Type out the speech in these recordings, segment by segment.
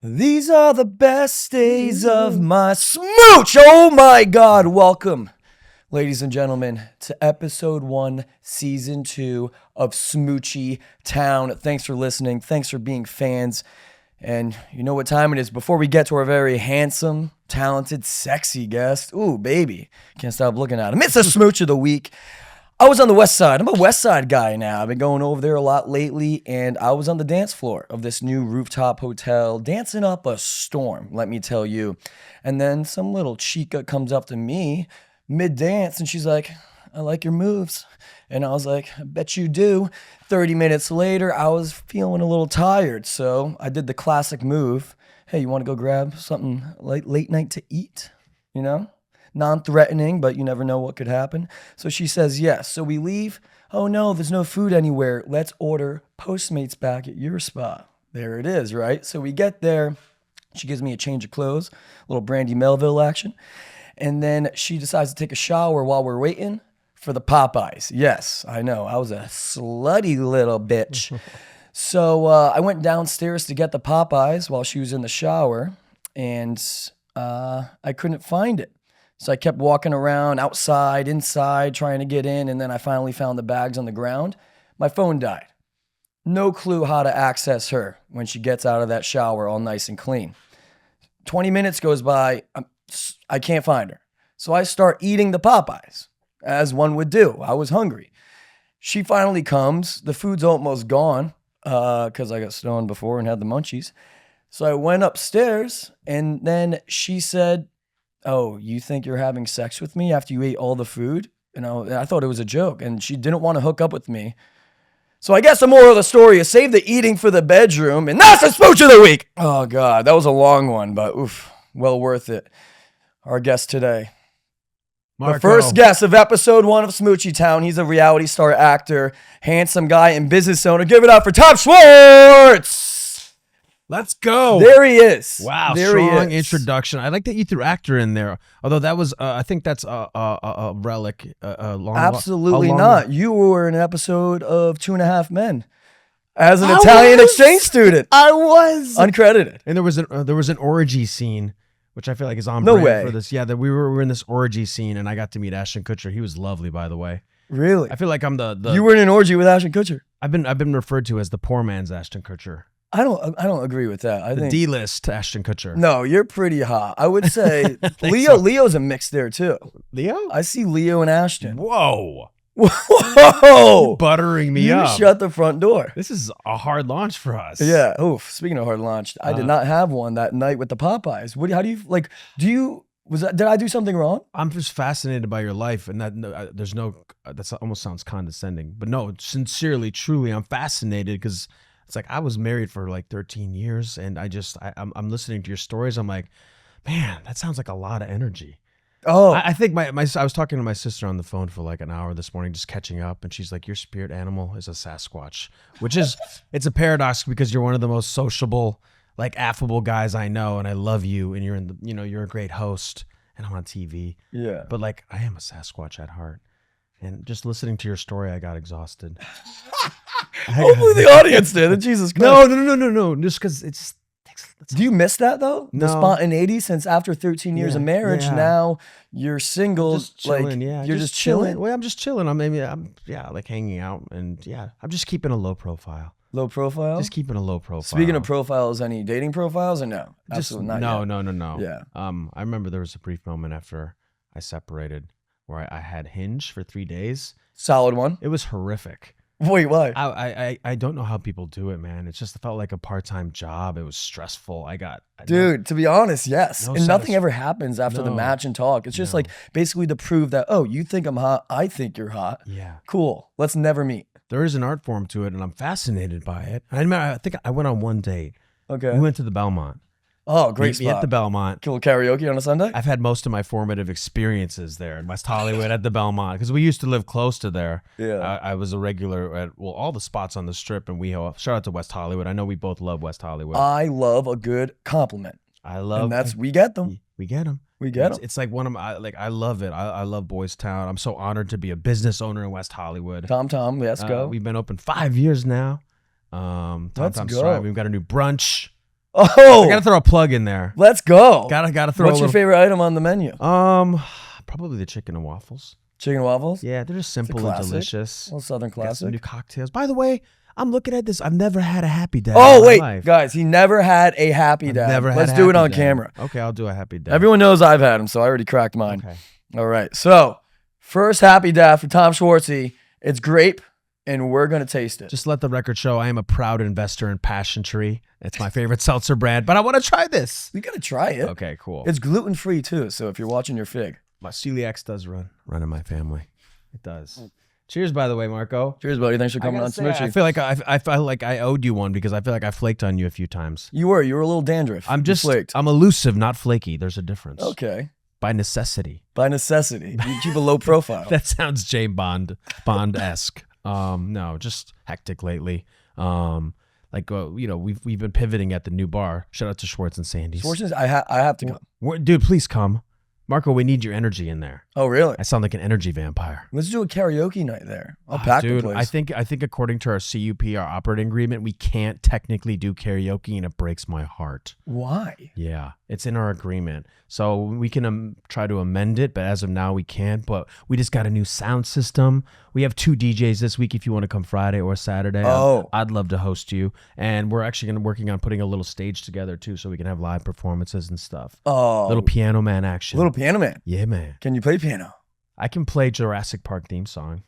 These are the best days of my smooch. Oh my God. Welcome, ladies and gentlemen, to episode 1, season 2 of Smoochie Town. Thanks for listening. Thanks for being fans. And you know what time it is. Before we get to our very handsome, talented, sexy guest. Ooh, baby. Can't stop looking at him. It's the Smooch of the Week. I was on the West Side. I'm a West Side guy now. I've been going over there a lot lately, and I was on the dance floor of this new rooftop hotel, dancing up a storm, let me tell you. And then some little chica comes up to me mid-dance, and she's like, I like your moves. And I was like, I bet you do. 30 minutes later, I was feeling a little tired, so I did the classic move. Hey, you want to go grab something late night to eat? You know? Non-threatening, but you never know what could happen. So she says yes. So we leave. Oh no, there's no food anywhere. Let's order Postmates back at your spot. There it is, right? So we get there. She gives me a change of clothes, a little Brandy Melville action. And then she decides to take a shower while we're waiting for the Popeyes. Yes, I know. I was a slutty little bitch. So I went downstairs to get the Popeyes while she was in the shower, and I couldn't find it. So I kept walking around outside, inside, trying to get in, and then I finally found the bags on the ground. My phone died. No clue how to access her when she gets out of that shower all nice and clean. 20 minutes goes by, I can't find her. So I start eating the Popeyes, as one would do. I was hungry. She finally comes. The food's almost gone because I got stoned before and had the munchies. So I went upstairs, and then she said, oh, you think you're having sex with me after you ate all the food? You know, I thought it was a joke, and she didn't want to hook up with me. So I guess the moral of the story is save the eating for the bedroom, and that's the Smooch of the Week. Oh, God, that was a long one, but oof, well worth it. Our guest today, Marco. the first guest of episode 1 of Smoochie Town. He's a reality star actor, handsome guy, and business owner. Give it up for Tom Schwartz. Let's go. There he is. Wow, there strong he is. introduction. I like that you threw actor in there. Although that was, I think that's a relic. Absolutely a long, not. You were in an episode of 2.5 Men as an Italian exchange student. I was Uncredited. And there was an orgy scene, which I feel like is on No brand way. for this. Yeah, that we were in this orgy scene, and I got to meet Ashton Kutcher. He was lovely, by the way. Really? I feel like I'm the You were in an orgy with Ashton Kutcher. I've been referred to as the poor man's Ashton Kutcher. I don't agree with that. I The think D-list Ashton Kutcher. no, you're pretty hot. I would say so. Leo's a mix there too. Leo? I see Leo and Ashton. Whoa. Whoa! Buttering me you up. shut the front door. This is a hard launch for us. Yeah. Oof. Speaking of hard launch, I did not have one that night with the Popeyes. How do you like? Did I do something wrong? I'm just fascinated by your life, and that almost sounds condescending, but no, sincerely, truly, I'm fascinated because it's like I was married for like 13 years, and I'm listening to your stories. I'm like, man, that sounds like a lot of energy. Oh, I think I was talking to my sister on the phone for like an hour this morning, just catching up, and she's like, your spirit animal is a Sasquatch, which is it's a paradox because you're one of the most sociable, like affable guys I know, and I love you, and you're a great host, and I'm on TV. yeah. But like I am a Sasquatch at heart. And just listening to your story, I got exhausted. Hopefully the audience did. Jesus Christ. No. Just because it's. Do you miss that though? No. The spontaneity since after 13 years of marriage, now you're single. Just chilling, You're just chilling. Well, I'm just chilling. I'm like hanging out, and I'm just keeping a low profile. Low profile? Just keeping a low profile. Speaking of profiles, any dating profiles or no? just Absolutely not no, yet. no. Yeah. I remember there was a brief moment after I separated where I had Hinge for 3 days. Solid one. It was horrific. Wait, why? I don't know how people do it, man. It just felt like a part-time job. It was stressful. Dude, to be honest, yes. No And nothing satis- ever happens after the No. match and talk. It's just No. like basically to prove that, oh, you think I'm hot. I think you're hot. Yeah. Cool. Let's never meet. There is an art form to it, and I'm fascinated by it. I think I went on one date. Okay. We went to the Belmont. Oh, great Meet me at spot. the Belmont. Cool karaoke on a Sunday? I've had most of my formative experiences there in West Hollywood at the Belmont because we used to live close to there. Yeah. I was a regular at all the spots on the Strip, and shout out to West Hollywood. I know we both love West Hollywood. I love a good compliment. We get them. We get them. We get them. It's like one of my I love it. I love Boys Town. I'm so honored to be a business owner in West Hollywood. Tom, let's go. We've been open 5 years now. Tom Let's Tom's go. thriving. We've got a new brunch. Oh, I gotta throw a plug in there. let's go. Gotta throw. What's your favorite item on the menu? Probably the chicken and waffles. Chicken and waffles? Yeah, they're just simple and classic. delicious. Little Southern Got some classic. new cocktails. By the way, I'm looking at this. I've never had a happy day. Oh, in my wait, life. guys, he never had a happy dad. Never had Let's a do it happy on day. camera. Okay, I'll do a happy day. Everyone knows I've had them, so I already cracked mine. Okay. All right, so first happy dad for Tom Schwartz. It's grape, and we're going to taste it. Just let the record show I am a proud investor in Passion Tree. It's my favorite seltzer brand, but I want to try this. You got to try it. Okay, cool. It's gluten-free, too, so if you're watching your fig. My celiac does run in my family. It does. Cheers, by the way, Marco. Cheers, buddy. Thanks for coming on Smoochie. I feel like I felt like I owed you one because I feel like I flaked on you a few times. You were a little dandruff. I'm You flaked. I'm elusive, not flaky. There's a difference. Okay. By necessity. By necessity. You keep a low profile. That sounds James Bond-esque. No, just hectic lately. We've been pivoting at the new bar. Shout out to Schwartz and Sandy's. Schwartz, I have to come. Dude, please come. Marco, we need your energy in there. Oh, really? I sound like an energy vampire. Let's do a karaoke night there. I'll pack Dude, the place. I think according to our CUP, our operating agreement, we can't technically do karaoke, and it breaks my heart. Why? Yeah, it's in our agreement. So we can try to amend it, but as of now, we can't. But we just got a new sound system. We have 2 DJs this week if you want to come Friday or Saturday. Oh. I'd love to host you. And we're actually working on putting a little stage together, too, so we can have live performances and stuff. Oh. Little piano man action. Little piano man. Yeah, man. Can you play piano? I can play Jurassic Park theme song.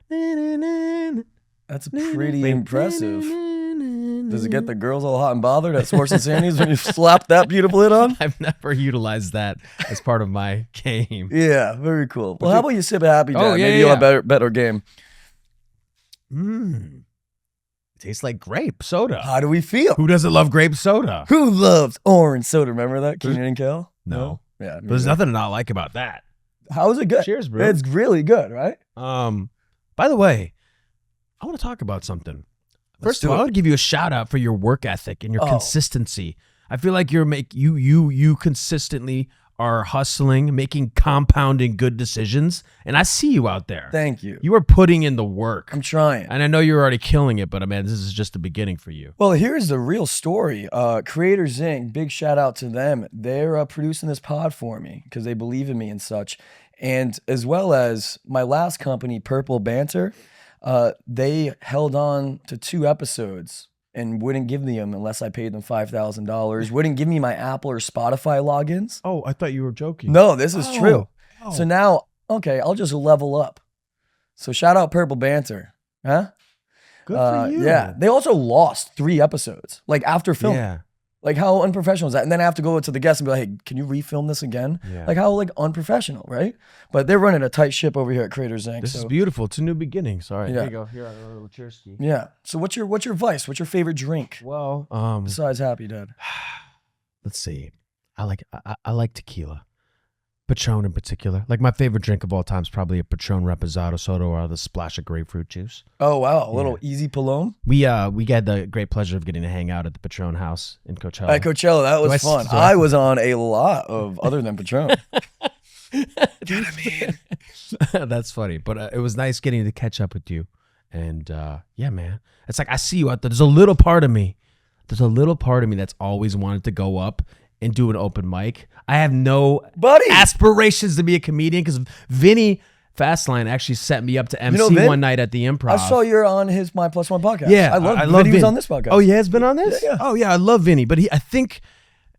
That's pretty impressive. Does it get the girls all hot and bothered at Schwartz and Sandy's when you slap that beautiful hit on? I've never utilized that as part of my game. Yeah, very cool. Well, how about you sip a happy dad? Oh, yeah, Maybe you'll have better game. It tastes like grape soda. How do we feel? Who doesn't love grape soda? Who loves orange soda? Remember that? Keenan and Kel? No. Yeah. But there's nothing to not like about that. How is it good? Cheers, bro. It's really good, right? By the way, I want to talk about something. First of all, I want to give you a shout out for your work ethic and your consistency. I feel like you consistently are hustling, making compounding good decisions, and I see you out there. Thank you. You are putting in the work. I'm trying. And I know you're already killing it, but man, this is just the beginning for you. Well, here's the real story. Creators Inc., big shout out to them. They're producing this pod for me because they believe in me and such. And as well as my last company, Purple Banter, they held on to 2 episodes and wouldn't give me them unless I paid them $5,000. Wouldn't give me my Apple or Spotify logins. Oh, I thought you were joking. No, this is true. Oh. So now, okay, I'll just level up. So shout out Purple Banter. Huh? Good for you. Yeah. They also lost 3 episodes, like after filming. Yeah. Like how unprofessional is that? And then I have to go to the guest and be like, hey, can you refilm this again? Yeah. Like how like unprofessional, right? But they're running a tight ship over here at Creators Inc. This is beautiful. It's a new beginning. Sorry. Yeah. Here you go. Here, a little cheers to you. Yeah. So what's your vice? What's your favorite drink? Well, Besides Happy Dad. let's see. I like tequila. Patron in particular. Like my favorite drink of all time is probably a Patron Reposado soda or the splash of grapefruit juice. Oh wow, a little easy Palome. We had the great pleasure of getting to hang out at the Patron house in Coachella. At Coachella, that was fun. do I- I was on a lot of other than Patron. That's funny, but it was nice getting to catch up with you. And yeah, man, it's like I see you out there. There's a little part of me that's always wanted to go up and do an open mic. I have no aspirations to be a comedian because Vinny Fastline actually set me up to MC one night at the Improv. I saw you're on his My Plus One podcast. Yeah, I love Vinny. Vinny was on this podcast. Oh, yeah, it's been on this? Yeah. Oh, yeah, I love Vinny. But I think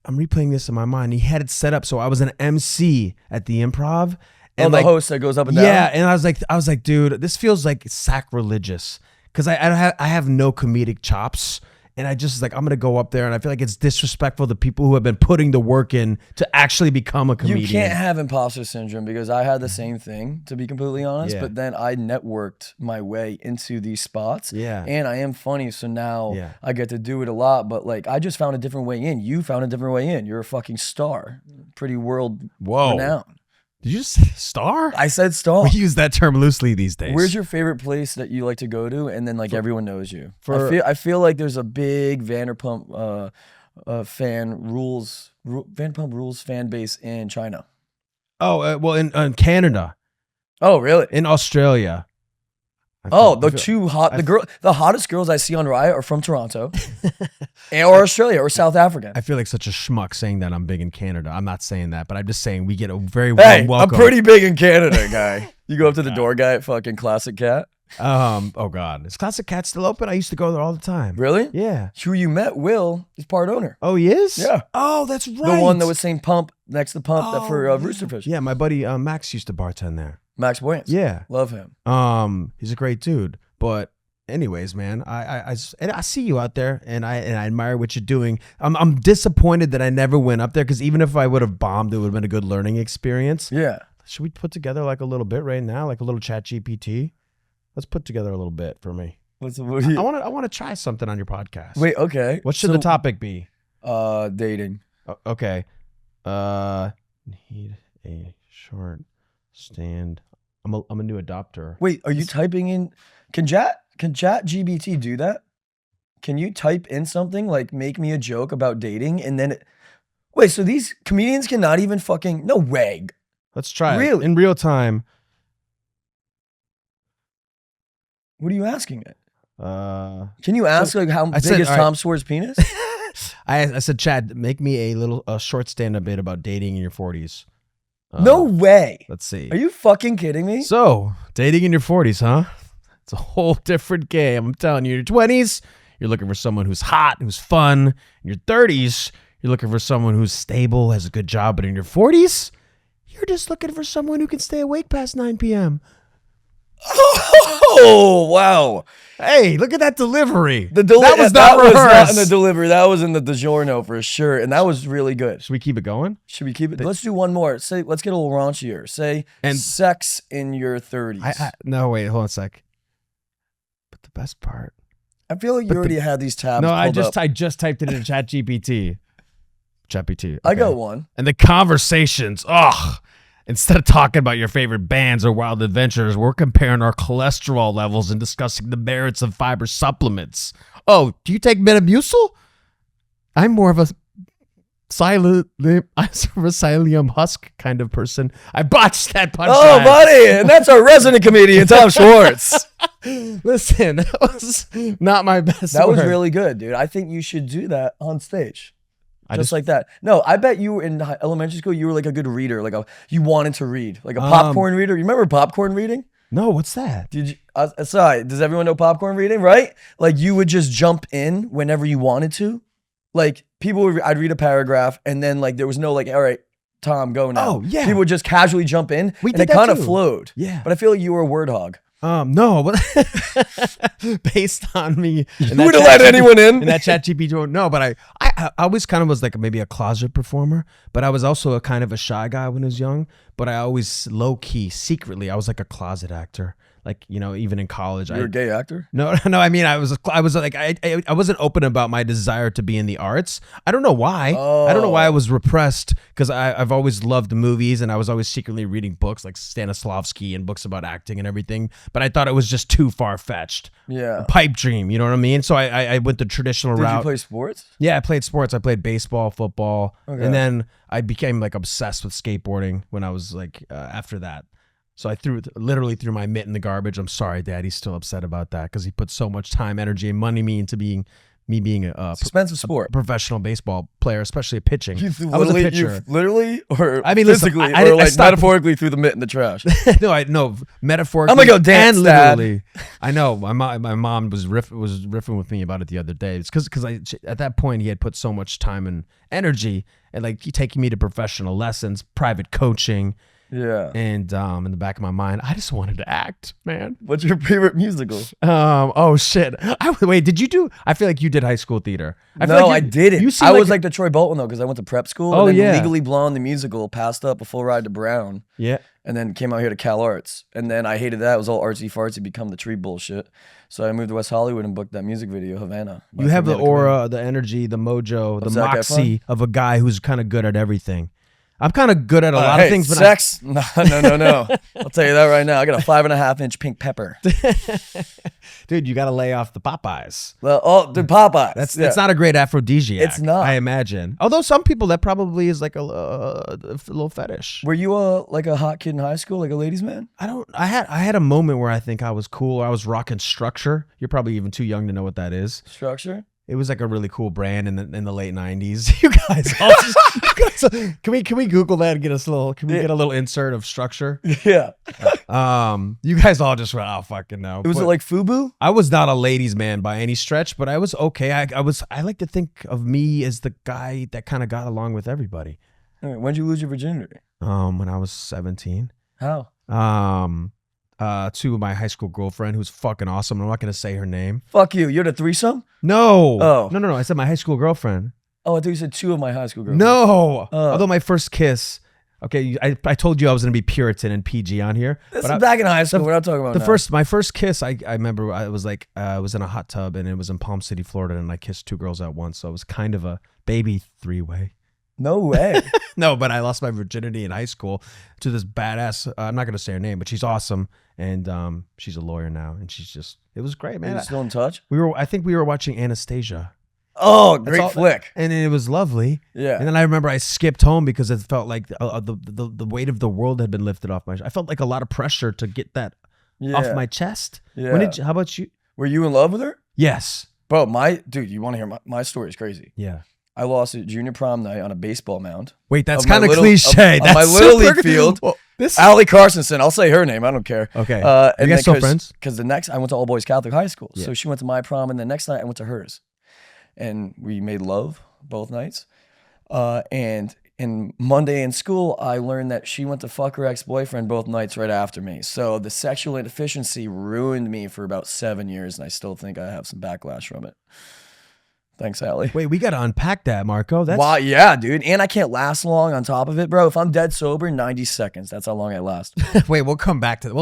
I'm replaying this in my mind. He had it set up so I was an MC at the Improv. And the host that goes up and down. Yeah, and I was like, dude, this feels like sacrilegious because I have no comedic chops. And I just I'm going to go up there and I feel like it's disrespectful to people who have been putting the work in to actually become a comedian. You can't have imposter syndrome because I had the same thing, to be completely honest. Yeah. But then I networked my way into these spots. Yeah. And I am funny, so now I get to do it a lot. But I just found a different way in. You found a different way in. You're a fucking star. Pretty world renowned. Did you say star? I said star. We use that term loosely these days. Where's your favorite place that you like to go to, and then everyone knows you? I feel like there's a big Vanderpump Vanderpump Rules fan base in China. Oh well, in Canada. Oh really? In Australia. The hottest girls I see on Riot are from Toronto, or Australia, or South Africa. I feel like such a schmuck saying that I'm big in Canada. I'm not saying that, but I'm just saying we get a very warm welcome. I'm pretty big in Canada, guy. You go up to the door guy at fucking Classic Cat. Oh God, is Classic Cat still open? I used to go there all the time. Really? Yeah. Who you met, Will, is part owner. Oh, he is? Yeah. Oh, that's right. The one that was saying Pump next to Pump that for Roosterfish. Yeah, my buddy Max used to bartend there. Max Boyance. Yeah, love him. He's a great dude. But anyways, man, I see you out there, and I admire what you're doing. I'm disappointed that I never went up there, because even if I would have bombed, it would have been a good learning experience. Yeah. Should we put together like a little bit right now, like a little chat GPT? Let's put together a little bit for me. I want to try something on your podcast. Wait, okay. What should the topic be? Dating. Okay. Need a short stand. I'm a new adopter. Wait, are you typing in? Can Chat GBT do that? Can you type in something like "make me a joke about dating" and then? Wait, so these comedians cannot even fucking? No way. Let's try it in real time. What are you asking it? Can you ask like how big is Tom Schwartz penis? I said, Chad, make me a short stand-up bit about dating in your 40s. No way. Let's see. Are you fucking kidding me? So, dating in your 40s, huh? It's a whole different game. I'm telling you, in your 20s, you're looking for someone who's hot, who's fun. In your 30s, you're looking for someone who's stable, has a good job. But in your 40s, you're just looking for someone who can stay awake past 9 p.m. Oh, wow. Hey, look at that delivery. That was not in the delivery. That was in the DiGiorno for sure. And that was really good. Should we keep it going? Should we keep it? Let's do one more. Let's get a little raunchier. Sex in your 30s. No, wait, hold on a sec. But the best part. I feel like you already had these tabs. No, I just typed it in Chat GPT. Okay. I got one. And the conversations. Instead of talking about your favorite bands or wild adventures, we're comparing our cholesterol levels and discussing the merits of fiber supplements. Oh, do you take Metamucil? I'm more of a psyllium husk kind of person. I botched that punchline. Oh, buddy, and that's our resident comedian, Tom Schwartz. Listen, that was not my best That work. was really good, dude. I think you should do that on stage. Just like that. No, I bet you in elementary school, you were like a good reader. You wanted to read. Like a popcorn reader. You remember popcorn reading? No, what's that? Did you? Sorry, does everyone know popcorn reading, right? Like you would just jump in whenever you wanted to. Like I'd read a paragraph and then like there was no like, all right, Tom, go now. Oh, yeah. People would just casually jump in and it kind of flowed. Yeah. But I feel like you were a word hog. No, but based on me, you would have let anyone in that Chat GPT. No, but I always kind of was like maybe a closet performer, but I was also a kind of a shy guy when I was young. But I always low key, secretly, I was like a closet actor. Like, you know, even in college, you're a gay actor? No. I mean, I was like, I wasn't open about my desire to be in the arts. I don't know why. I don't know why I was repressed, because I've always loved movies and I was always secretly reading books like Stanislavski and books about acting and everything. But I thought it was just too far fetched. Yeah. A pipe dream, you know what I mean? So I went the traditional route. Did you play sports? Yeah, I played sports. I played baseball, football, and then I became like obsessed with skateboarding when I was like after that. So I literally threw my mitt in the garbage. I'm sorry, Dad. He's still upset about that because he put so much time, energy, and money into being a expensive sport, professional baseball player, especially pitching. I was a pitcher. Literally, or I mean, physically, listen, or like metaphorically threw the mitt in the trash. No, metaphorically. I'm gonna go dance, and literally. Dad. I know my mom was riffing with me about it the other day. It's because at that point he had put so much time and energy, and like he taking me to professional lessons, private coaching. Yeah. And in the back of my mind, I just wanted to act, man. What's your favorite musical? Oh shit. Wait, did you do? I feel like you did high school theater. I didn't. I was like the Troy Bolton though, because I went to prep school. Oh, and then yeah. Legally Blonde, the musical, passed up a full ride to Brown. Yeah. And then came out here to Cal Arts. And then I hated that. It was all artsy fartsy, become the tree bullshit. So I moved to West Hollywood and booked that music video, Havana. You have the aura, the energy, the mojo, the moxie of a guy who's kind of good at everything. I'm kind of good at a lot Hey, of things, but sex? No. I'll tell you that right now. I got a 5.5-inch pink pepper. dude, you got to lay off the Popeyes. Well, dude, Popeyes. It's not a great aphrodisiac. It's not. I imagine. Although some people that probably is like a little fetish. Were you like a hot kid in high school, like a ladies' man? I had a moment where I think I was cool. I was rocking Structure. You're probably even too young to know what that is. Structure? It was like a really cool brand in the late 90s. You guys all just, can we Google that and get us get a little insert of Structure? Yeah. You guys all just went, oh fucking no. Was it like FUBU? I was not a ladies' man by any stretch, but I was okay. I like to think of me as the guy that kind of got along with everybody. All right, when'd you lose your virginity? When I was 17. How? To my high school girlfriend who's fucking awesome. I'm not gonna say her name. Fuck you. You're the threesome? No. Oh. No. I said my high school girlfriend. Oh, I thought you said 2 of my high school girls. No. Although my first kiss. Okay, I told you I was gonna be Puritan and PG on here. This is back in high school. We're not talking about my first kiss. I remember I was like I was in a hot tub and it was in Palm City, Florida, and I kissed 2 girls at once. So it was kind of a baby 3-way. No way. No, but I lost my virginity in high school to this badass. I'm not gonna say her name, but she's awesome, and she's a lawyer now, and it was great, man. Are you still in touch? I think we were watching Anastasia. Oh, great flick. And it was lovely. Yeah. And then I remember I skipped home because it felt like the weight of the world had been lifted off my. I felt like a lot of pressure to get that off my chest. Yeah. How about you? Were you in love with her? Yes. Bro, dude, you want to hear my story is crazy. Yeah. I lost at junior prom night on a baseball mound. Wait, that's kind of cliche. On my little league field. Well, Allie Carsonson, I'll say her name. I don't care. Okay. You guys still friends? Because I went to all boys Catholic high school. Yeah. So she went to my prom, and the next night I went to hers. And we made love both nights. And Monday in school, I learned that she went to fuck her ex-boyfriend both nights right after me. So the sexual inefficiency ruined me for about 7 years, and I still think I have some backlash from it. Thanks, Allie. Wait, we got to unpack that, Marco. Wow, yeah, dude. And I can't last long on top of it, bro. If I'm dead sober, 90 seconds. That's how long I last. Wait, we'll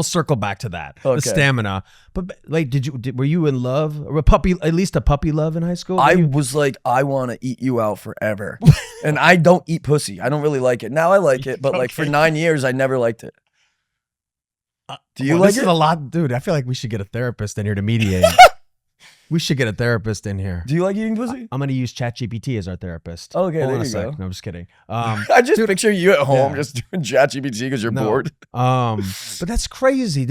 circle back to that. Okay. The stamina. But like, were you in love? Or at least a puppy love in high school? I was like, I want to eat you out forever. And I don't eat pussy. I don't really like it. Now I like it, but like for 9 years, I never liked it. Do you like it? This is a lot, dude. I feel like we should get a therapist in here to mediate. We should get a therapist in here. Do you like eating pussy? I'm going to use ChatGPT as our therapist. Okay, Hold there on you go. No, I'm just kidding. I just picture you at home just doing ChatGPT because you're bored. But that's crazy.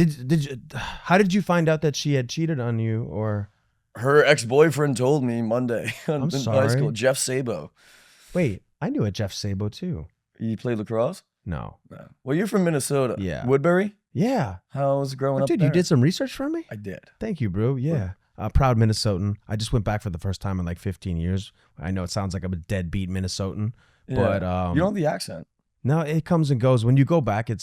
How did you find out that she had cheated on you? Or her ex-boyfriend told me Monday in high school. Jeff Sabo. Wait, I knew a Jeff Sabo too. You played lacrosse? No. Well, you're from Minnesota. Yeah. Woodbury? Yeah. How's growing up dude, there? You did some research for me? I did. Thank you, bro. Yeah. Proud Minnesotan. I just went back for the first time in like 15 years. I know it sounds like I'm a deadbeat Minnesotan, but you don't have the accent. No, it comes and goes. When you go back, if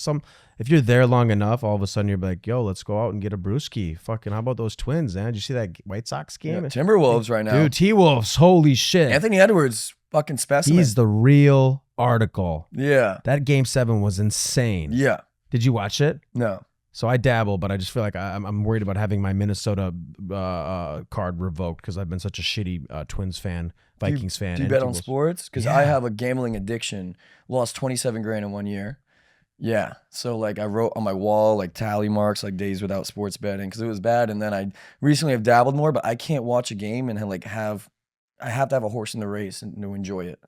you're there long enough, all of a sudden you're like, yo, let's go out and get a brewski. Fucking, how about those Twins, man? Did you see that White Sox game? Yeah, Timberwolves right now. Dude, T-Wolves, holy shit. Anthony Edwards, fucking specimen. He's the real article. Yeah. That game 7 was insane. Yeah. Did you watch it? No. So I dabble, but I just feel like I'm worried about having my Minnesota card revoked because I've been such a shitty Twins fan, Vikings fan. Do you bet on sports? Because I have a gambling addiction. Lost 27 grand in 1 year. Yeah. So like I wrote on my wall like tally marks, like days without sports betting because it was bad. And then I recently have dabbled more, but I can't watch a game and I have to have a horse in the race and to enjoy it.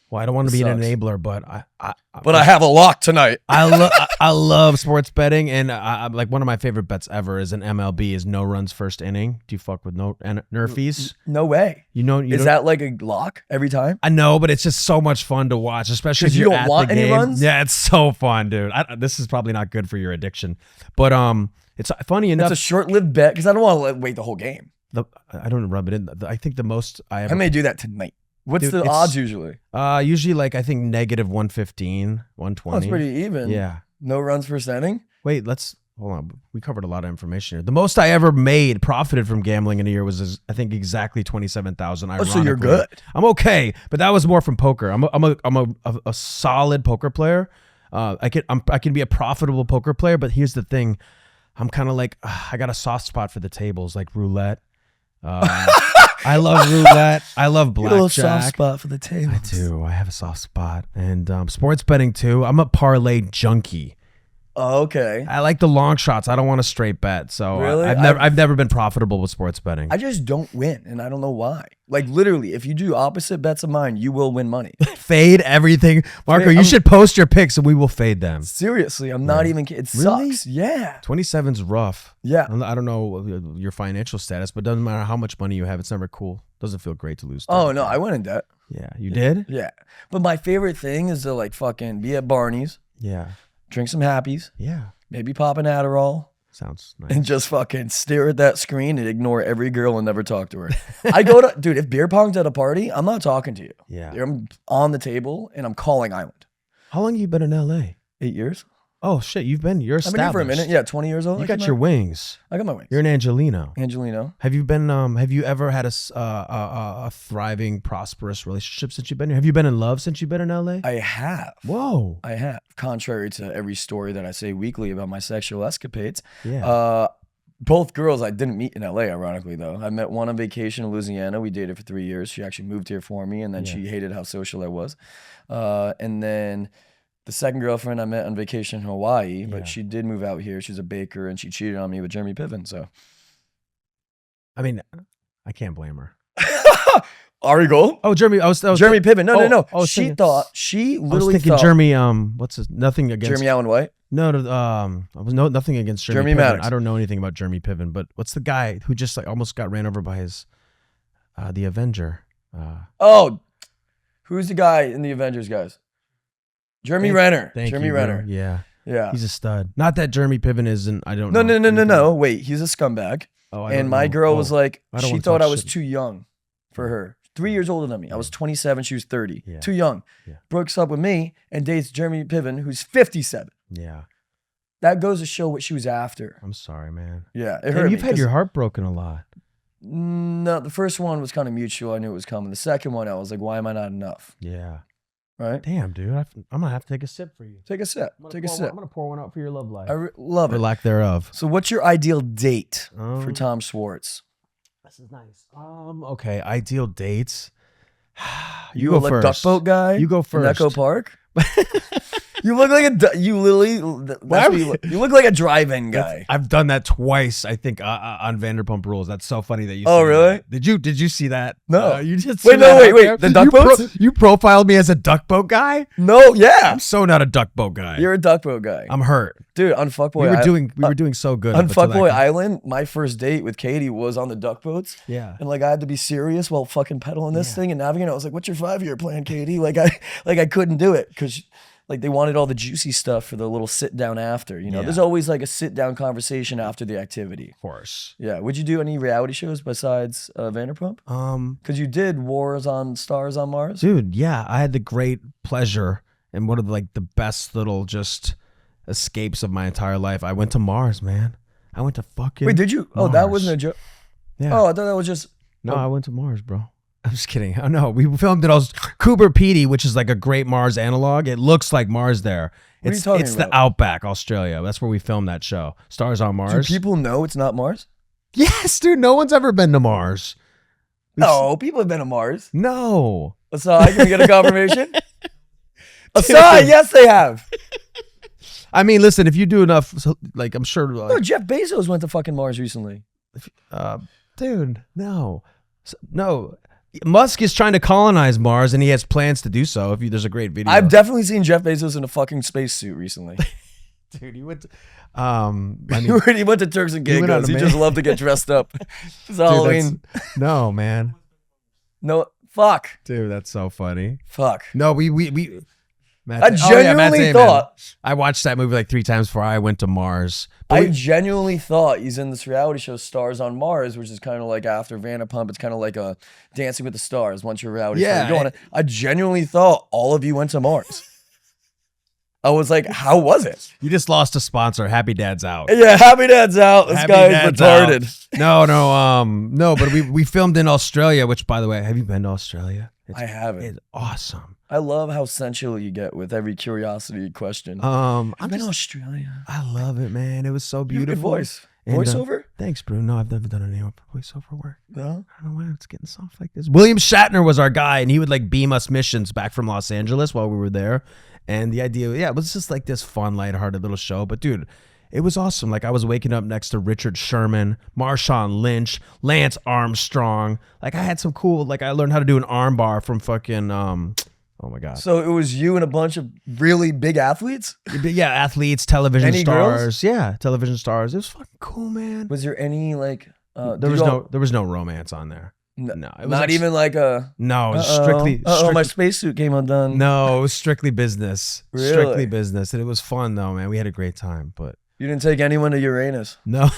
Well, I don't want to be an enabler, but I have a lock tonight. I love sports betting, and I like one of my favorite bets ever is an MLB is no runs first inning. Do you fuck with Nerfies? No way. Is that like a lock every time? I know, but it's just so much fun to watch, especially if you you're don't at want the game. any runs. Yeah, it's so fun, dude. This is probably not good for your addiction, but it's funny enough. It's a short-lived bet because I don't want to wait the whole game. I don't rub it in. I think the most I may do that tonight. What's the odds usually? Usually like I think negative 115, 120. That's pretty even. Yeah. No runs first inning? Wait, hold on. We covered a lot of information here. The most I ever profited from gambling in a year was I think exactly 27,000. Oh, so you're good. I'm okay, but that was more from poker. I'm a solid poker player. I can be a profitable poker player, but here's the thing. I'm kind of like I got a soft spot for the tables, like roulette. I love roulette. I love You got a little blackjack. soft spot for the table. I do. I have a soft spot. And sports betting too. I'm a parlay junkie. Oh, okay. I like the long shots. I don't want a straight bet. So Really? I've never been profitable with sports betting. I just don't win, and I don't know why. Like literally, if you do opposite bets of mine, you will win money. Fade everything. Marco, you should post your picks and we will fade them. Seriously, I'm not even kidding. It Really? sucks. Yeah. 27's rough. Yeah. I don't know your financial status, but it doesn't matter how much money you have. It's never cool. Doesn't feel great to lose. Oh no, I went in debt. Yeah, you did? Yeah. But my favorite thing is to like fucking be at Barney's, Yeah. drink some Happies, Yeah. maybe pop an Adderall, Sounds nice. and just fucking stare at that screen and ignore every girl and never talk to her. I go to, dude, if beer pong's at a party, I'm not talking to you. Yeah. I'm on the table and I'm calling Island. How long have you been in LA? 8 years? Oh shit, you're I've been here established. for a minute. Yeah, 20 years old. You got your wings. I got my wings. You're an Angelino. Angelino. Have you been? Have you ever had a thriving, prosperous relationship since you've been here? Have you been in love since you've been in LA? I have. Whoa. I have. Contrary to every story that I say weekly about my sexual escapades. Yeah. Both girls I didn't meet in LA, ironically, though. I met one on vacation in Louisiana. We dated for 3 years. She actually moved here for me, and then she hated how social I was. And then the second girlfriend I met on vacation in Hawaii, but she did move out here. She's a baker, and she cheated on me with Jeremy Piven, so. I mean, I can't blame her. Ari Gold? Oh, Jeremy. Jeremy Piven. No. I was She thinking- thought, she I was literally thinking thought. Jeremy. What's his? Nothing against Jeremy Allen White? No, I was nothing against Jeremy Jeremy Piven. Maddox. I don't know anything about Jeremy Piven, but what's the guy who just like almost got ran over by his, the Avenger? Oh, who's the guy in the Avengers, guys? Jeremy Renner. Jeremy you, Renner. bro. Yeah, Yeah. he's a stud. Not that Jeremy Piven isn't. I don't No, know. no. Wait, he's a scumbag. Oh, I don't And my know. girl was like, I don't she wanna thought talk I was shit. too young for her. 3 years older than me. I was 27, she was 30. Yeah. Too young. Yeah. Breaks up with me and dates Jeremy Piven, who's 57. Yeah, That goes to show what she was after. I'm sorry, man. Yeah, it And hurt you've me, had 'cause- your heart broken a lot. No, the first one was kind of mutual. I knew it was coming. The second one, I was like, why am I not enough? Yeah. Right? Damn, dude. I'm gonna have to take a sip for you. Take a sip. Take a sip. I'm gonna pour one out for your love life. Love or it. lack thereof. So what's your ideal date for Um, Tom Schwartz? This is nice. Okay. Ideal dates. You go a duck first. boat guy? You go in first. Echo Park? You look like you literally, that's what you look like a drive-in guy. I've done that twice, I think, on Vanderpump Rules. That's so funny that you. Oh, say really? that. Did you see that? No. You just Wait, threw no, that wait, out wait. there? The duck you boats? You profiled me as a duck boat guy. No, yeah. I'm so not a duck boat guy. You're a duck boat guy. I'm hurt. Dude, on Fuckboy We were doing so good on up until that Fuckboy guy- Island, my first date with Katie was on the duck boats. Yeah. And like I had to be serious while fucking pedaling this thing and navigating. I was like, "What's your 5-year plan, Katie?" Like I couldn't do it because like they wanted all the juicy stuff for the little sit down after. You know, Yeah. there's always like a sit down conversation after the activity. Of course. Yeah. Would you do any reality shows besides Vanderpump? Because you did Wars on Stars on Mars. Dude, yeah, I had the great pleasure and one of the best little just escapes of my entire life. I went to Mars, man. I went to fucking. Wait, did you? Oh, that Mars. wasn't a joke. Yeah. Oh, I thought that was just. No, I went to Mars, bro. I'm just kidding. Oh no, we filmed it on Cooper Pedy, which is like a great Mars analog. It looks like Mars there. What are you talking it's about? the Outback, Australia. That's where we filmed that show. Stars on Do Mars. people know it's not Mars? Yes, dude. No one's ever been to Mars. No, people have been to Mars. No. Asai, can we get a confirmation? Asai, yes, they have. I mean, listen, if you do enough, like I'm sure. No, Jeff Bezos went to fucking Mars recently. Dude, no. No. Musk is trying to colonize Mars, and he has plans to do so. There's a great video. I've definitely seen Jeff Bezos in a fucking spacesuit recently. Dude, he went to. I mean, He went to Turks and He went on Caicos. a He man- just loved to get dressed up. It's Halloween. no, man. No, fuck. Dude, that's so funny. Fuck. No, we Matt, I Matt genuinely Damon. thought. I watched that movie like 3 times before I went to Mars. But I genuinely thought he's in this reality show, Stars on Mars, which is kind of like after Vanderpump. It's kind of like a Dancing with the Stars. Once you're a reality Yeah, star, you go on it. I genuinely thought all of you went to Mars. I was like, how was it? you just lost a sponsor. Happy Dad's out. Yeah, Happy Dad's out. This Happy guy is Dad's retarded. out. No, but we filmed in Australia, which, by the way, have you been to Australia? I haven't. It's awesome. I love how sensual you get with every curiosity question. I've I've been to Australia. I love it, man. It was so You have a good beautiful. voice. And, Voiceover? Thanks, Brew. No, I've never done any voiceover work. No. I don't know why it's getting soft like this. William Shatner was our guy, and he would like beam us missions back from Los Angeles while we were there. And the idea, it was just like this fun, lighthearted little show. But dude, it was awesome. Like I was waking up next to Richard Sherman, Marshawn Lynch, Lance Armstrong. Like I had some cool, like I learned how to do an arm bar from fucking, oh my God. So it was you and a bunch of really big athletes? Yeah, athletes, television Any stars. girls? Yeah, television stars. It was fucking cool, man. Was there any like... There was no romance on there. No, it was not even like a... No, it was strictly... my spacesuit came undone. No, it was strictly business. Really? Strictly business. And it was fun though, man. We had a great time, but... You didn't take anyone to Uranus? No.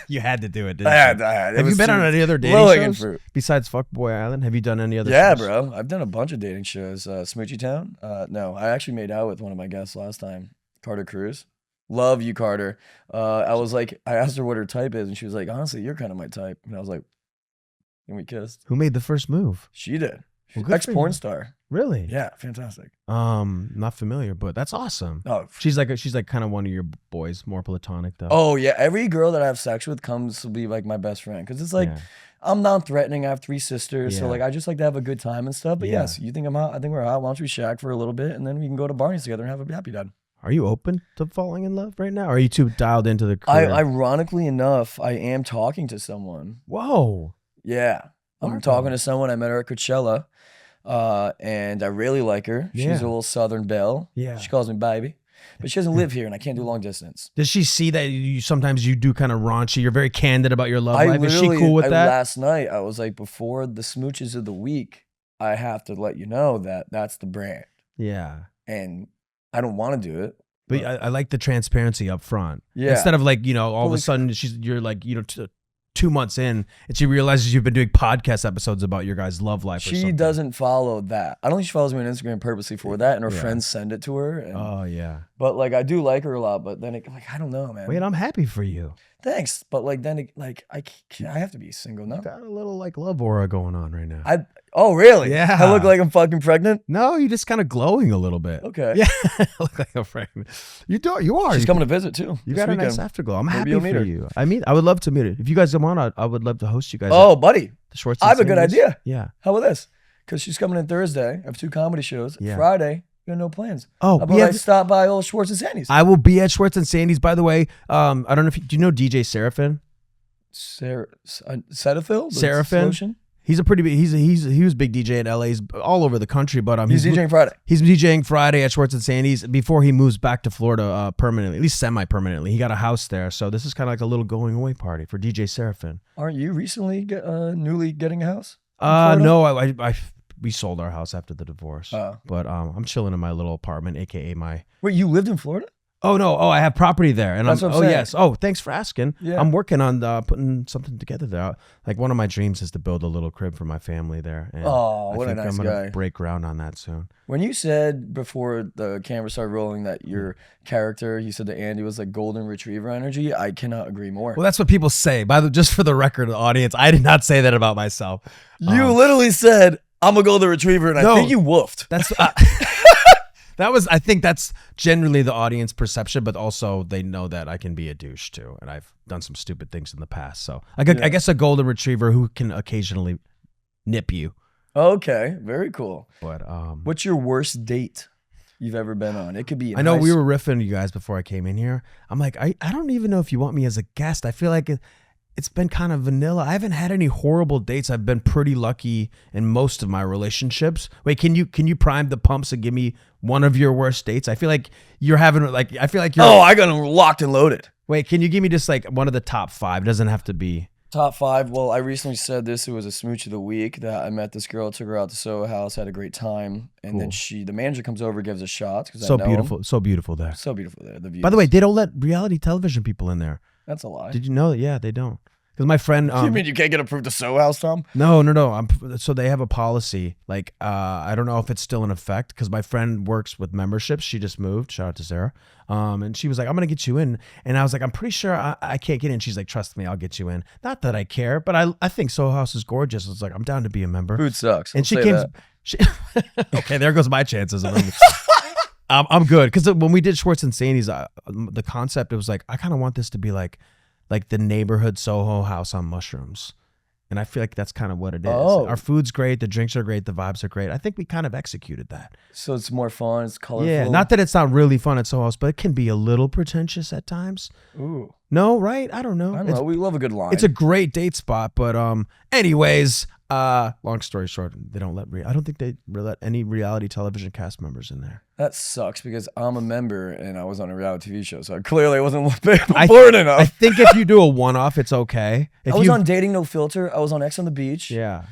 You had to do it, didn't I had. you? Have you been on any other dating shows besides Fuckboy Island? Have you done any other shows? Yeah, bro. I've done a bunch of dating shows. Smoochie Town? No, I actually made out with one of my guests last time, Carter Cruz. Love you, Carter. I asked her what her type is, and she was like, honestly, you're kind of my type. And I was like, and we kissed. Who made the first move? She did. Well, Ex-porn star. Really? Yeah, fantastic. Not familiar, but that's awesome. Oh, she's like kind of one of your boys, more platonic though. Oh yeah, every girl that I have sex with comes to be like my best friend because it's like I'm non-threatening. I have 3 sisters, so like I just like to have a good time and stuff. But yes, you think I'm hot? I think we're hot. Why don't we shack for a little bit and then we can go to Barney's together and have a happy dad. Are you open to falling in love right now? Or are you too dialed into the career? Ironically enough, I am talking to someone. Whoa. Yeah, I'm talking to someone. I met her at Coachella. And I really like her. She's a little Southern belle. Yeah. She calls me baby. But she doesn't live here and I can't do long distance. Does she see that you sometimes you do kind of raunchy? You're very candid about your love life. Is she cool with that? Last night, I was like, before the smooches of the week, I have to let you know that that's the brand. Yeah. And I don't want to do it. But I like the transparency up front. Yeah. Instead of like, all of a sudden you're like, 2 months in and she realizes you've been doing podcast episodes about your guys' love life. She doesn't follow that. I don't think she follows me on Instagram purposely for that, and her friends send it to her. And, oh yeah. But like I do like her a lot, but then I don't know, man. Wait, I'm happy for you. Thanks, but like then I have to be single now. Got a little like love aura going on right now. Oh really? Yeah. I look like I'm fucking pregnant. No, you're just kind of glowing a little bit. Okay. Yeah, I look like I'm pregnant. You are. She's coming to visit too. You got a nice afterglow. I'm happy for you. I would love to meet her. If you guys come on, I would love to host you guys. Oh, buddy. The Schwartz. I have a good idea. Yeah. How about this? Because she's coming in Thursday. I have 2 comedy shows. Yeah. Friday, we got no plans. Oh, how about I stop by old Schwartz and Sandy's? I will be at Schwartz and Sandy's. By the way, I don't know if do you know DJ Seraphin? Cetaphil? Seraphin. He's a pretty big. He was big DJ in LA. He's all over the country, but he's DJing Friday. He's DJing Friday at Schwartz and Sandy's before he moves back to Florida permanently, at least semi-permanently. He got a house there, so this is kind of like a little going away party for DJ Seraphin. Aren't you recently newly getting a house? No, we sold our house after the divorce. But I'm chilling in my little apartment, aka my. Wait, you lived in Florida? Oh no! Oh, I have property there, and That's what I'm saying. Yes. Oh, thanks for asking. Yeah. I'm working on putting something together there. Like one of my dreams is to build a little crib for my family there. And what a nice I'm guy! gonna break ground on that soon. When you said before the camera started rolling that your character, you said that Andy was like golden retriever energy, I cannot agree more. Well, that's what people say. Just for the record, the audience, I did not say that about myself. You literally said I'm a golden retriever, and I think you woofed. That's. I think that's generally the audience perception, but also they know that I can be a douche too. And I've done some stupid things in the past. So I guess a golden retriever who can occasionally nip you. Okay. Very cool. But what's your worst date you've ever been on? It could be. I know we were riffing you guys before I came in here. I'm like, I don't even know if you want me as a guest. I feel like it's been kind of vanilla. I haven't had any horrible dates. I've been pretty lucky in most of my relationships. Wait, can you prime the pumps and give me one of your worst dates? I feel like you're having I feel like you're. Oh, I got them locked and loaded. Wait, can you give me just like one of the top 5? It doesn't have to be top 5. Well, I recently said this. It was a smooch of the week that I met this girl, took her out to Soho House, had a great time, and then the manager comes over, gives us shots. So beautiful, so beautiful there. So beautiful there. The views. By the way, they don't let reality television people in there. That's a lie. Did you know that? Yeah, they don't. Because my friend, you mean you can't get approved to Soho House, Tom? No. So they have a policy. Like, I don't know if it's still in effect. Because my friend works with memberships. She just moved. Shout out to Sarah. And she was like, "I'm gonna get you in." And I was like, "I'm pretty sure I can't get in." She's like, "Trust me, I'll get you in." Not that I care, but I think Soho House is gorgeous. It's like I'm down to be a member. Food sucks. And she came. Okay, there goes my chances. I'm good because when we did Schwartz and Sandy's, the concept it was like I kind of want this to be like like the neighborhood Soho house on mushrooms. And I feel like that's kind of what it is. Oh. Our food's great. The drinks are great. The vibes are great. I think we kind of executed that. So it's more fun. It's colorful. Yeah. Not that it's not really fun at Soho House, but it can be a little pretentious at times. Ooh. No, right? I don't know. I don't know. We love a good line. It's a great date spot. But anyways, long story short, they don't let I don't think they let any reality television cast members in there. That sucks because I'm a member and I was on a reality TV show, so clearly I wasn't bored enough. I think if you do a one-off, it's okay. If I was on Dating No Filter. I was on X on the Beach. Yeah.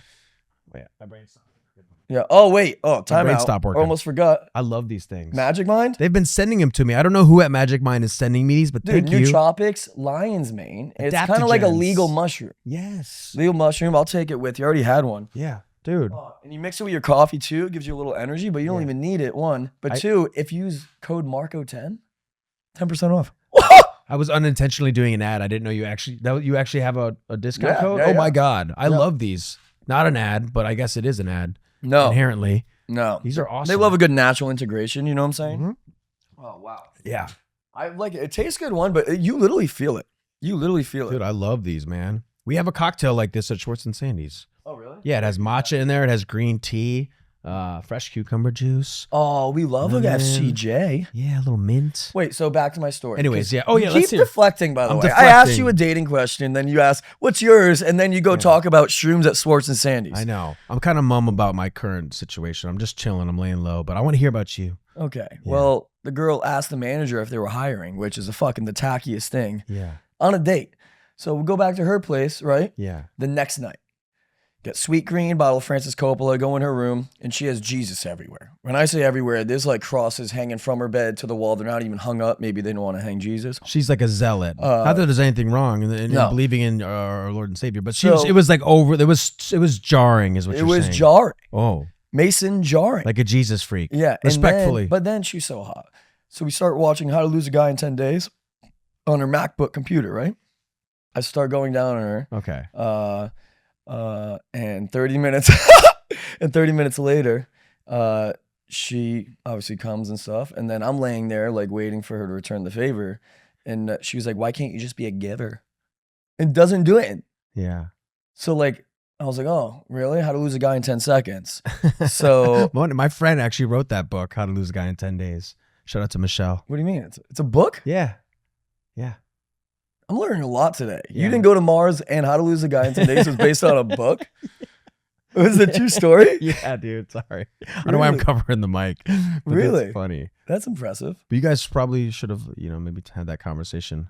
Wait, my brain stopped. Yeah. Oh wait. Oh, time brain out. stopped working. Almost forgot. I love these things. Magic Mind. They've been sending them to me. I don't know who at Magic Mind is sending me these, but Dude, thank you. Nootropics, lion's mane. It's kind of like a Adaptogens. legal mushroom. Yes. Legal mushroom. I'll take it with you. I already had one. Yeah, dude. And you mix it with your coffee too. It gives you a little energy, but you don't even need it. One. But two, if you use code Marco10, 10% off. I was unintentionally doing an ad. I didn't know you actually have a discount code. Yeah, Oh yeah. my God. I love these. Not an ad, but I guess it is an ad. No. Inherently. No. These are awesome. They love a good natural integration. You know what I'm saying? Mhm. Oh, wow. Yeah. I like it. It tastes good, one, but you literally feel it. You literally feel it. Dude, I love these, man. We have a cocktail like this at Schwartz and Sandy's. Oh, really? Yeah, it has matcha in there. It has green tea, fresh cucumber juice. Oh, we love a Lemon. FCJ. Yeah, a little mint. Wait, so back to my story. Anyways, 'Cause yeah. Oh, yeah, you let's keep hear. deflecting, by the I'm way. I asked you deflecting. a dating question, then you ask, what's yours? And then you go talk about shrooms at Schwartz and Sandy's. I know. I'm kind of mum about my current situation. I'm just chilling. I'm laying low, but I want to hear about you. Okay. Well, the girl asked the manager if they were hiring, which is the tackiest thing, Yeah. on a date. So we go back to her place, right? Yeah. The next night. Get sweet green, bottle of Francis Coppola, go in her room, and she has Jesus everywhere. When I say everywhere, there's like crosses hanging from her bed to the wall. They're not even hung up. Maybe they don't want to hang Jesus. She's like a zealot. Not that there's anything wrong in No. believing in our Lord and Savior, but So- it was like it was jarring, is what It you're was saying. jarring. Oh, Mason jarring. like a Jesus freak. Yeah. Respectfully. But then she's so hot. So we start watching How to Lose a Guy in 10 Days on her MacBook computer, right? I start going down on her. Okay. And 30 minutes and 30 minutes later, she obviously comes and stuff. And then I'm laying there like waiting for her to return the favor. And she was like, why can't you just be a giver? And doesn't do it. Yeah. So like, I was like, oh, really? How to Lose a Guy in 10 Seconds. So my friend actually wrote that book, How to Lose a Guy in 10 Days. Shout out to Michelle. what do you mean? It's a book? Yeah. Yeah. I'm learning a lot today. Yeah. You didn't go to Mars and How to Lose a Guy in 10 Days was based on a book? Was it a true story? Yeah, dude. Sorry. I don't know why I'm Really? covering the mic. But Really? That's funny. That's impressive. But you guys probably should have, maybe had that conversation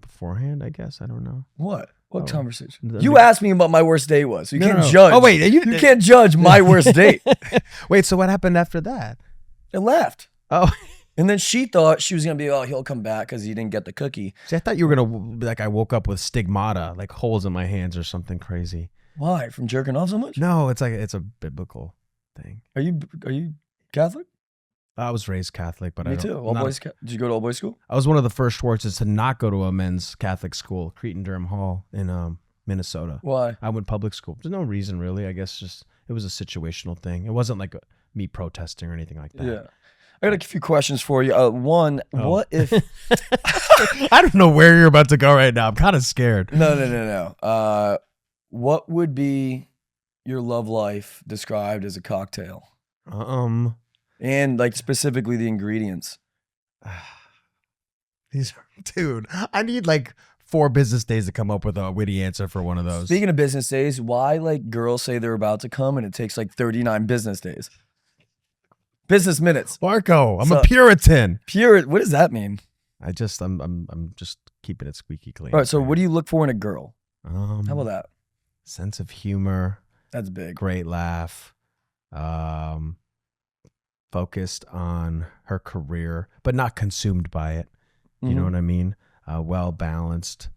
beforehand, I guess. I don't know. What? What Oh. conversation? I You mean- asked me what my worst date was. You No, can't no. judge. Oh, wait. You can't judge my worst date. Wait, so what happened after that? It left. Oh, And then she thought she was going to be, oh, he'll come back because he didn't get the cookie. see, I thought you were going to be like, I woke up with stigmata, like holes in my hands or something crazy. Why? From jerking off so much? No, it's it's a biblical thing. Are you Catholic? I was raised Catholic, but Me I don't. too. All boys. Did you go to all boys school? I was one of the first Schwartzes to not go to a men's Catholic school, Cretan-Durham Hall in Minnesota. Why? I went public school. There's no reason really. I guess just it was a situational thing. It wasn't like me protesting or anything like that. Yeah. I got a few questions for you. One, what if... I don't know where you're about to go right now. I'm kind of scared. No. What would be your love life described as a cocktail? And like specifically the ingredients. Dude, I need like 4 business days to come up with a witty answer for one of those. Speaking of business days, why like girls say they're about to come and it takes like 39 business days? Business minutes. Marco, I'm So- a Puritan. Pure. What does that mean? I'm just keeping it squeaky clean. All right. So what do you look for in a girl? How How about that? Sense of humor, That's big. great laugh, focused on her career, but not consumed by it. You know what I mean? Well balanced.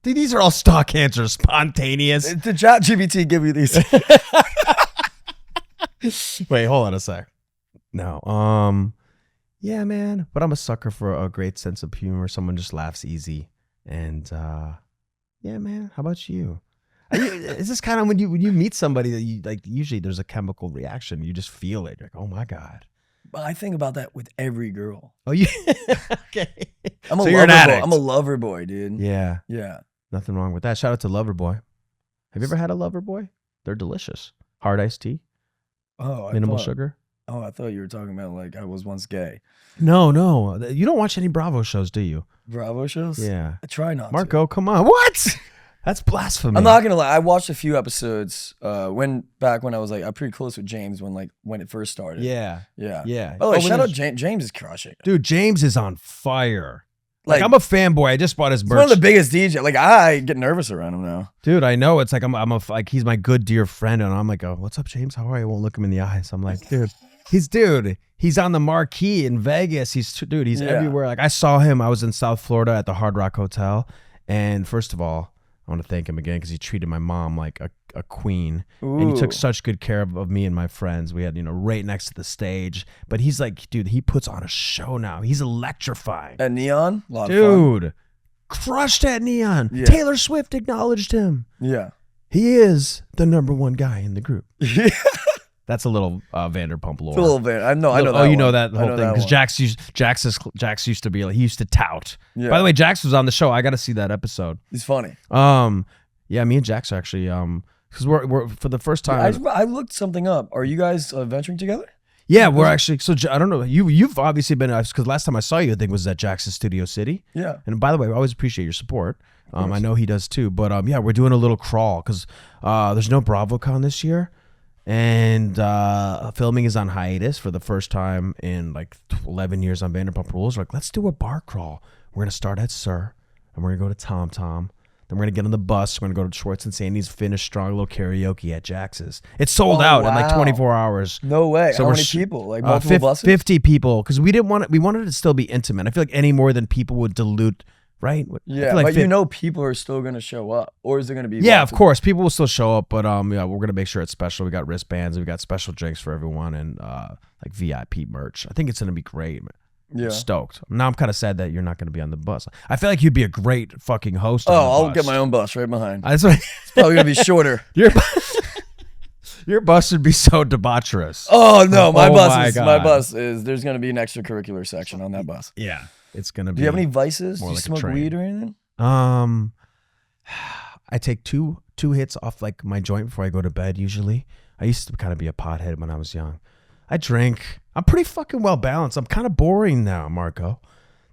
These are all stock answers. Spontaneous. Did ChatGPT give you these? Wait, hold on a sec. No. Yeah, man. But I'm a sucker for a great sense of humor. Someone just laughs easy. And yeah, man. How about you? Is this kind of when you meet somebody that you like? Usually there's a chemical reaction. You just feel it. You're like, oh my god. But I think about that with every girl. Oh yeah. Okay. I'm a So you're an lover boy. addict. I'm a lover boy, dude. Yeah. Yeah. Nothing wrong with that. Shout out to Loverboy. Have you ever had a Loverboy? They're delicious. Hard iced tea, minimal sugar. Oh, I thought you were talking about like I was once gay. No. You don't watch any Bravo shows, do you? Bravo shows? Yeah. I try not to. Marco, come on. What? That's blasphemy. I'm not gonna lie. I watched a few episodes back when I was like I'm pretty close with James when it first started. Yeah. By the way, shout out James. James is crushing it. Dude, James is on fire. Like I'm a fanboy. I just bought his merch. He's one of the biggest DJ. Like I get nervous around him now. Dude, I know. It's like like he's my good dear friend, and I'm like, oh, what's up, James? How are you? I won't look him in the eyes. I'm like, dude, he's on the marquee in Vegas. He's everywhere. Like I saw him. I was in South Florida at the Hard Rock Hotel, and first of all, I want to thank him again because he treated my mom like a queen. Ooh. And he took such good care of me and my friends. We had, right next to the stage. But he's like, dude, he puts on a show now. He's electrifying. At Neon? A lot of dude, fun. Crushed at Neon. Yeah. Taylor Swift acknowledged him. Yeah. He is the number one guy in the group. Yeah. That's a little Vanderpump lore. It's a little bit. I know that. Oh, you know one. that whole thing because Jax used to be like he used to tout. Yeah. By the way, Jax was on the show. I got to see that episode. He's funny. Yeah, me and Jax are actually because we're for the first time. I looked something up. Are you guys venturing together? Yeah, we're actually. So I don't know. You've obviously been because last time I saw you, I think was at Jax's Studio City. Yeah. And by the way, I always appreciate your support. I know he does too. But yeah, we're doing a little crawl because there's no BravoCon this year. And filming is on hiatus for the first time in like 11 years on Vanderpump Rules. We're like, let's do a bar crawl. We're going to start at Sir, and we're going to go to Tom Tom. Then we're going to get on the bus. We're going to go to Schwartz and Sandy's, finish strong little karaoke at Jax's. It's sold out in like 24 hours. No way. So How many people? Like multiple buses? 50 people because we wanted it to still be intimate. I feel like any more than people would dilute. Right? Yeah, like but people are still going to show up. Or is it going to be... Yeah, of course. People will still show up, but yeah, we're going to make sure it's special. We got wristbands. We got special drinks for everyone and like VIP merch. I think it's going to be great. Yeah. I'm stoked. Now I'm kind of sad that you're not going to be on the bus. I feel like you'd be a great fucking host on the I'll bus. get my own bus right behind. That's right. It's probably going to be shorter. Your bus would be so debaucherous. Oh, no. My God. bus is... There's going to be an extracurricular section on that bus. Yeah. It's going to be... Do you have any vices? Do you like smoke weed or anything? I take two hits off like my joint before I go to bed usually. I used to kind of be a pothead when I was young. I drink. I'm pretty fucking well balanced. I'm kind of boring now, Marco.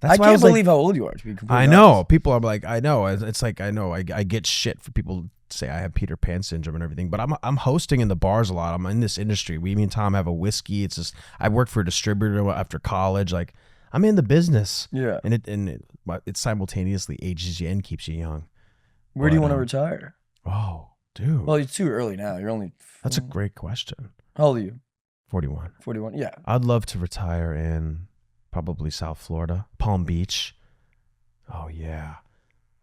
I can't believe how old you are, to be completely honest. know. People are like, I know. It's like, I know. I get shit for people to say I have Peter Pan syndrome and everything, but I'm hosting in the bars a lot. I'm in this industry. Me and Tom have a whiskey. It's just, I worked for a distributor after college. Like, I'm in the business. Yeah. And it simultaneously ages you and keeps you young. Where do you want to retire? Oh, dude. Well, it's too early now. You're only... That's a great question. How old are you? 41. 41, yeah. I'd love to retire in probably South Florida, Palm Beach. Oh yeah.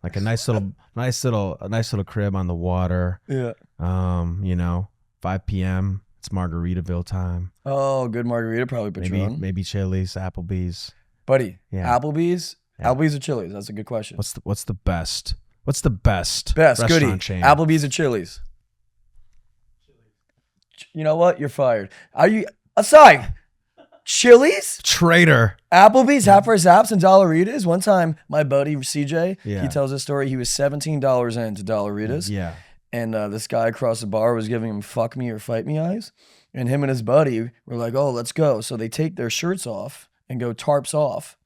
Like a nice little crib on the water. Yeah. 5 p.m. It's Margaritaville time. Oh, good margarita, probably Patron. Maybe Chili's, Applebees. Buddy, Yeah. Applebees? Yeah. Applebees or Chili's? That's a good question. What's the best? What's the best Best, goodie. restaurant chain? Applebees or Chili's? You know what? You're fired. Are you... Aside. Chili's? Traitor. Applebee's, half-price apps, and Dollaritas. One time, my buddy, CJ, Yeah. he tells this story. He was $17 into Dollaritas. Yeah. And this guy across the bar was giving him fuck me or fight me eyes. And him and his buddy were like, oh, let's go. So they take their shirts off and go tarps off.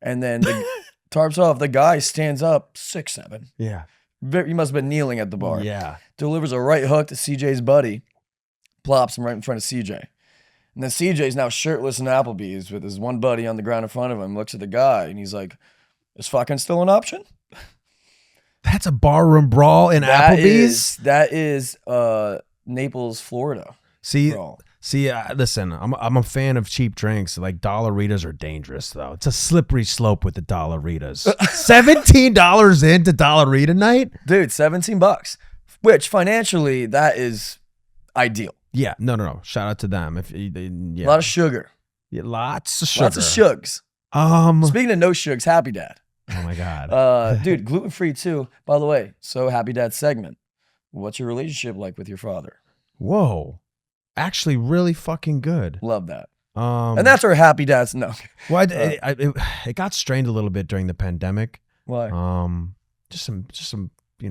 And then the tarps off, the guy stands up 6'7". Yeah. He must have been kneeling at the bar. Yeah. Delivers a right hook to CJ's buddy. Plops him right in front of CJ. And then CJ's now shirtless in Applebee's with his one buddy on the ground in front of him. Looks at the guy and he's like, is fucking still an option? That's a barroom brawl in Applebee's? That is Naples, Florida. See, brawl. listen, I'm a fan of cheap drinks. Like Dollaritas are dangerous though. It's a slippery slope with the Dollaritas. $17 into Dollarita night? Dude, $17. Which financially, that is ideal. Yeah, no. Shout out to them. A lot of sugar. Yeah, lots of sugar. Lots of shugs. Speaking of no shugs, Happy Dad. Oh my God. Dude, gluten free too. By the way, so Happy Dad segment. What's your relationship like with your father? Whoa. Actually, really fucking good. Love that. And that's our Happy Dads. No. Well, it got strained a little bit during the pandemic. Why? Just some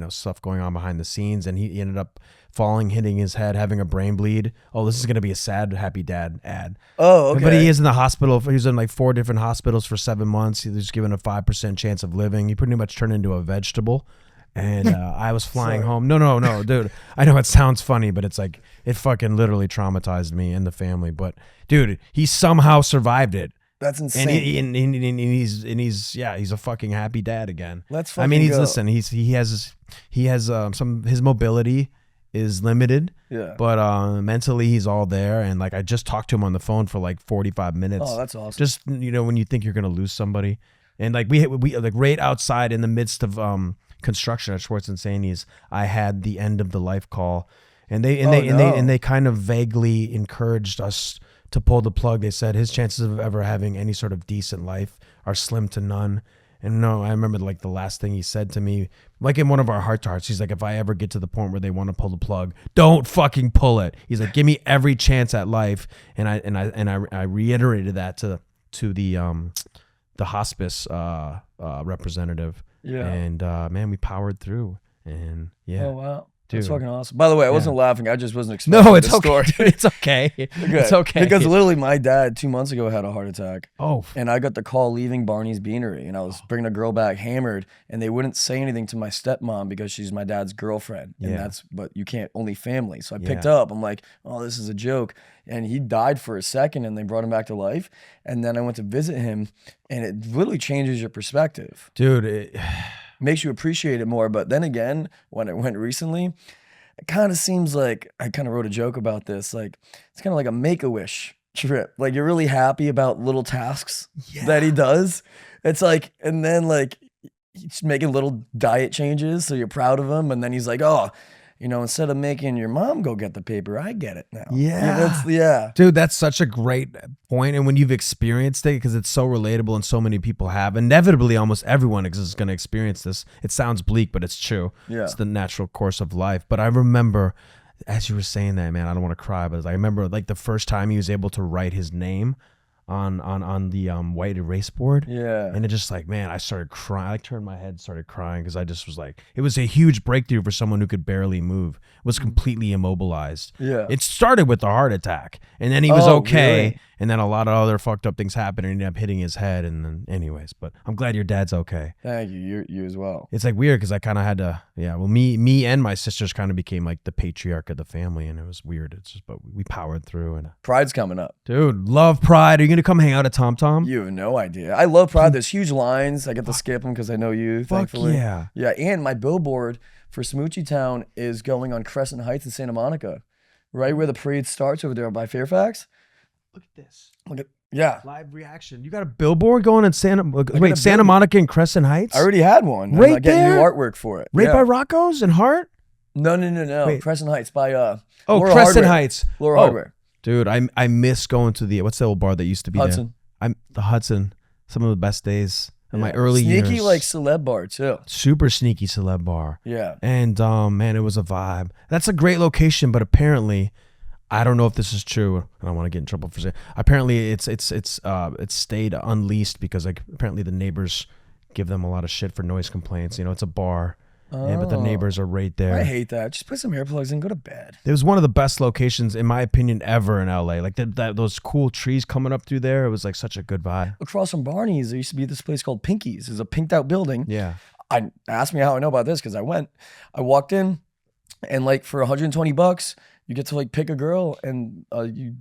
stuff going on behind the scenes, and he ended up falling, hitting his head, having a brain bleed. Oh, this is gonna be a sad happy dad ad. Oh, okay. But he is in the hospital. He was in like 4 different hospitals for 7 months. He was given a 5% chance of living. He pretty much turned into a vegetable. And I was flying home. No, dude. I know it sounds funny, but it's like it fucking literally traumatized me and the family. But dude, he somehow survived it. That's insane. And he's a fucking happy dad again. Let's fucking I mean, go. he has some his mobility is limited. Yeah. But mentally he's all there, and like I just talked to him on the phone for like 45 minutes. Oh, that's awesome. Just when you think you're gonna lose somebody, and like we like right outside in the midst of construction at Schwartz and Saney's, I had the end of the life call, and they kind of vaguely encouraged us to pull the plug. They said his chances of ever having any sort of decent life are slim to none. And no, I remember like the last thing he said to me, like in one of our heart to hearts, he's like, if I ever get to the point where they want to pull the plug, don't fucking pull it. He's like, give me every chance at life. And I reiterated that to the hospice representative. Yeah. And man, we powered through. And yeah. Oh wow. Dude. That's fucking awesome. By the way, I wasn't laughing. I just wasn't expecting No, it's this okay. story. Dude, it's okay. It's okay. Because literally my dad 2 months ago had a heart attack. Oh. And I got the call leaving Barney's Beanery, and I was bringing a girl back hammered, and they wouldn't say anything to my stepmom because she's my dad's girlfriend. And but you can't, only family. So I picked up. I'm like, oh, this is a joke. And he died for a second, and they brought him back to life. And then I went to visit him, and it literally changes your perspective. Dude, makes you appreciate it more. But then again, when I went recently, it kind of seems like, I kind of wrote a joke about this, like it's kind of like a Make-A-Wish trip. Like you're really happy about little tasks that he does. It's like, and then like he's making little diet changes, so you're proud of him. And then he's like, oh, instead of making your mom go get the paper, I get it now. Yeah. Dude, that's such a great point. And when you've experienced it, because it's so relatable and so many people have, inevitably almost everyone is going to experience this. It sounds bleak, but it's true. Yeah. It's the natural course of life. But I remember, as you were saying that, man, I don't want to cry, but I remember like the first time he was able to write his name on the white erase board. Yeah. And it just like, man, I started crying. I turned my head, started crying, because I just was like, it was a huge breakthrough for someone who could barely move, was completely immobilized. Yeah. It started with a heart attack, and then he was okay. Really? And then a lot of other fucked up things happened, and he ended up hitting his head. And then anyways, but I'm glad your dad's okay. Thank you. You as well. It's like weird because I kind of had to, me and my sisters kind of became like the patriarch of the family, and it was weird. It's just, but we powered through. And Pride's coming up. Dude, love Pride. Are you going to come hang out at Tom Tom? You have no idea. I love Pride. There's huge lines. I get to skip them because I know you, thankfully. Yeah. Yeah, and my billboard for Smoochie Town is going on Crescent Heights in Santa Monica, right where the parade starts over there by Fairfax. Look at this. Look at live reaction. You got a billboard going in Santa Monica and Crescent Heights? I already had one. Right I'm getting new artwork for it. Right by Rocco's and Hart? No. Wait. Crescent Heights by Laura Crescent Heights. Laura Hardware. Dude, I miss going to the, what's the old bar that used to be Hudson. there? The Hudson. Some of the best days in my early years. Sneaky like celeb bar too. Super sneaky celeb bar. Yeah. And man, it was a vibe. That's a great location, but apparently, I don't know if this is true. I don't want to get in trouble for saying. Apparently, it's stayed unleased because like apparently the neighbors give them a lot of shit for noise complaints. It's a bar, but the neighbors are right there. I hate that. Just put some earplugs in, go to bed. It was one of the best locations, in my opinion, ever in LA. Like those cool trees coming up through there. It was like such a good vibe. Across from Barney's, there used to be this place called Pinky's. It's a pinked out building. Yeah. Asked me how I know about this because I walked in, and like for $120. You get to like pick a girl and you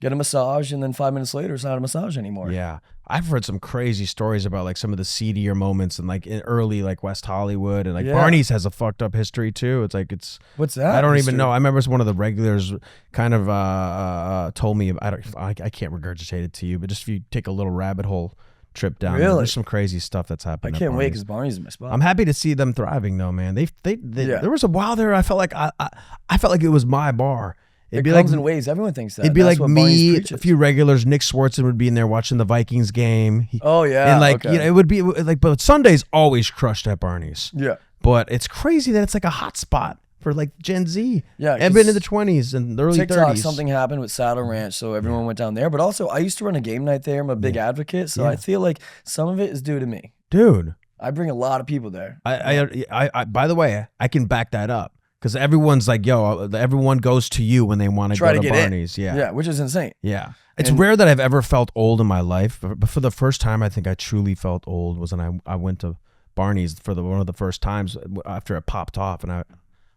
get a massage, and then 5 minutes later it's not a massage anymore. Yeah. I've heard some crazy stories about like some of the seedier moments and like in early like West Hollywood, and like Barney's has a fucked up history too. It's like what's that? I don't even know. I remember one of the regulars kind of told me, I can't regurgitate it to you, but just if you take a little rabbit hole trip down. Really? There's some crazy stuff that's happening. I can't wait because Barney's is my spot. I'm happy to see them thriving though, man. There was a while there I felt like I felt like it was my bar. It comes in waves. Everyone thinks that. It'd be like me, a few regulars. Nick Swartzen would be in there watching the Vikings game. And like it would be like, but Sundays always crushed at Barney's. Yeah. But it's crazy that it's like a hot spot for like Gen Z. Yeah. I've been in the 20s and the early TikTok, 30s. Something happened with Saddle Ranch, so everyone went down there. But also, I used to run a game night there. I'm a big advocate, so I feel like some of it is due to me. Dude. I bring a lot of people there. I by the way, I can back that up because everyone's like, yo, everyone goes to you when they want to go to Barney's. In. Yeah, which is insane. Yeah. It's rare that I've ever felt old in my life, but for the first time I think I truly felt old was when I went to Barney's for one of the first times after it popped off, and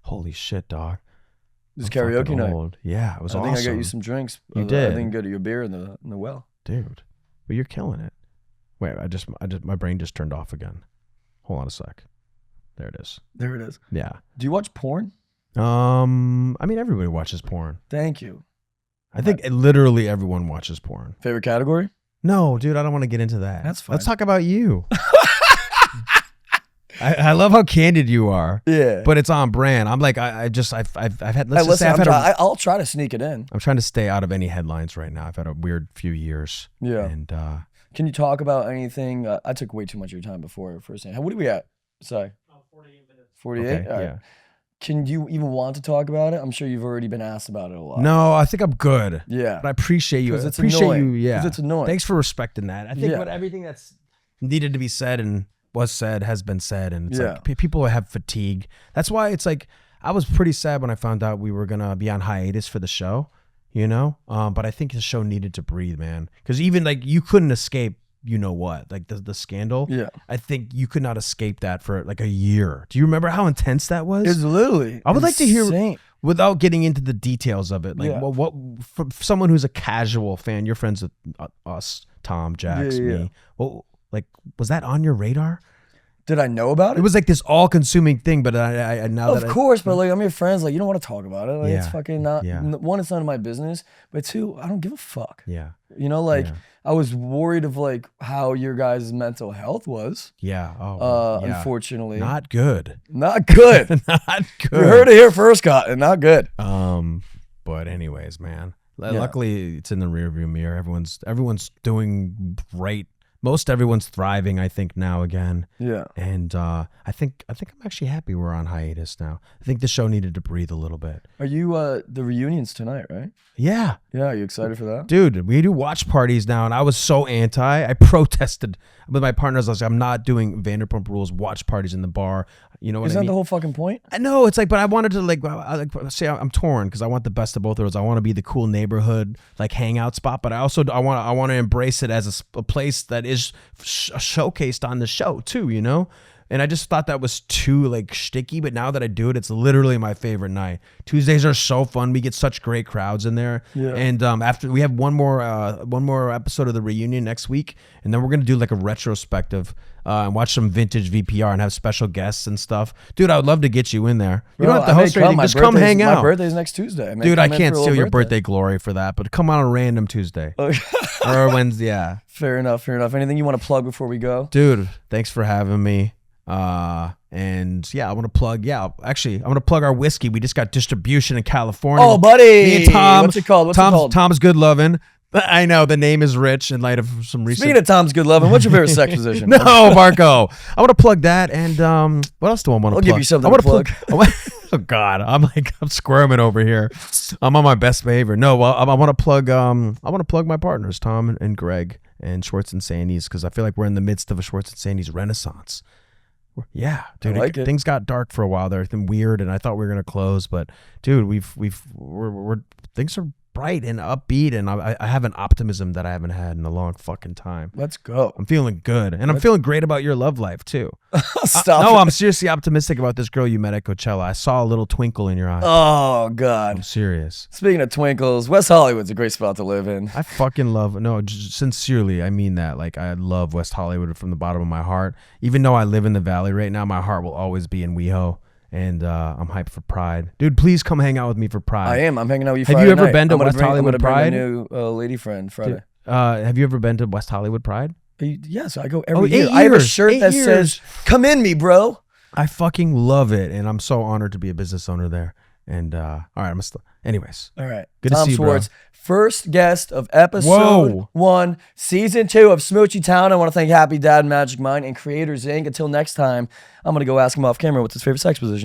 holy shit, dog. It was karaoke night. Old. Yeah, it was awesome. I think I got you some drinks. You did. I didn't go to your beer in the well. Dude, but you're killing it. Wait, my brain just turned off again. Hold on a sec. There it is. There it is. Yeah. Do you watch porn? I mean, everybody watches porn. Thank you. I think literally everyone watches porn. Favorite category? No, dude, I don't want to get into that. That's fine. Let's talk about you. I love how candid you are. Yeah, but it's on brand. I'm like, I've had. I'll try to sneak it in. I'm trying to stay out of any headlines right now. I've had a weird few years. Yeah. And can you talk about anything? I took way too much of your time before first thing. What are we at? Sorry. 48 minutes. 48. Okay, all right. yeah. Can you even want to talk about it? I'm sure you've already been asked about it a lot. No, I think I'm good. Yeah. But I appreciate you. Because it's annoying. Yeah. Because it's annoying. Thanks for respecting that. I think everything that's needed to be said and was said has been said, and it's like people have fatigue. That's why it's like I was pretty sad when I found out we were gonna be on hiatus for the show, you know. But I think the show needed to breathe, man, because even like you couldn't escape, you know what, like the scandal. Yeah, I think you could not escape that for like a year. Do you remember how intense that was? It's literally. I would like to hear without getting into the details of it. Like, what for someone who's a casual fan, you're friends with us, Tom, Jax, me. Well, like, was that on your radar? Did I know about it? It was like this all-consuming thing, but I now of course, but like I'm your friends, like you don't want to talk about it. Like it's fucking not. Yeah. One, it's none of my business, but two, I don't give a fuck. Yeah. You know, like I was worried of like how your guys' mental health was. Yeah. Oh. Unfortunately, not good. Not good. Not good. You heard it here first, Cotton. Not good. But anyways, man. Luckily, it's in the rearview mirror. Everyone's doing great. Most everyone's thriving, I think, now again. Yeah. And I think I'm actually happy we're on hiatus now. I think the show needed to breathe a little bit. Are you the reunions tonight, right? Yeah. Yeah, are you excited for that? Dude, we do watch parties now, and I was so anti. I protested with my partners. I was like, I'm not doing Vanderpump Rules watch parties in the bar. You know what I mean? Isn't that the whole fucking point? I know. It's like, but I wanted to say I'm torn because I want the best of both worlds. I want to be the cool neighborhood like hangout spot, but I want to embrace it as a place that is showcased on the show too, you know? And I just thought that was too like shticky, but now that I do it, it's literally my favorite night. Tuesdays are so fun. We get such great crowds in there. Yeah. And after we have one more episode of the reunion next week, and then we're gonna do like a retrospective and watch some vintage VPR and have special guests and stuff. Dude, I would love to get you in there. You don't have to host anything. Just come hang out. My birthday's next Tuesday. Dude, I can't steal your birthday glory for that, but come on a random Tuesday. Or Wednesday, yeah. Fair enough. Anything you want to plug before we go? Dude, thanks for having me. And yeah, I want to plug. Yeah, actually, I want to plug our whiskey. We just got distribution in California. Oh, buddy, me and Tom. What's it called? Tom's Good Lovin'. I know the name is rich in light of some recent. Speaking of Tom's Good Lovin', what's your favorite sex position? No, Marco. I want to plug that. And what else do I want to plug? I'll give you something to plug. Oh God, I'm squirming over here. I'm on my best behavior. No, well, I want to plug. I want to plug my partners, Tom and Greg and Schwartz and Sandy's, because I feel like we're in the midst of a Schwartz and Sandy's renaissance. Yeah, dude, things got dark for a while there. It's been weird, and I thought we were gonna close, but dude, we're things are bright and upbeat, and I have an optimism that I haven't had in a long fucking time. Let's go. I'm feeling good, and I'm feeling great about your love life too. Stop. No, I'm seriously optimistic about this girl you met at Coachella. I saw a little twinkle in your eye. Oh God, I'm serious. Speaking of twinkles, West Hollywood's a great spot to live in. I fucking love. No, sincerely, I mean that. Like, I love West Hollywood from the bottom of my heart. Even though I live in the Valley right now, my heart will always be in WeHo. And I'm hyped for Pride. Dude, please come hang out with me for Pride. I am. I'm hanging out with you Have Friday you ever night. been to West Hollywood Pride? I'm going to bring a new lady friend Friday. Dude, have you ever been to West Hollywood Pride? Yes, I go every year. I have a shirt that says, "Come in me, bro." I fucking love it. And I'm so honored to be a business owner there. And all right, anyways. All right. Good Tom to see Schwartz, you, bro. First guest of episode 1, season 2 of Smoochie Town. I want to thank Happy Dad, Magic Mind, and Creators Inc. Until next time, I'm going to go ask him off camera what's his favorite sex position.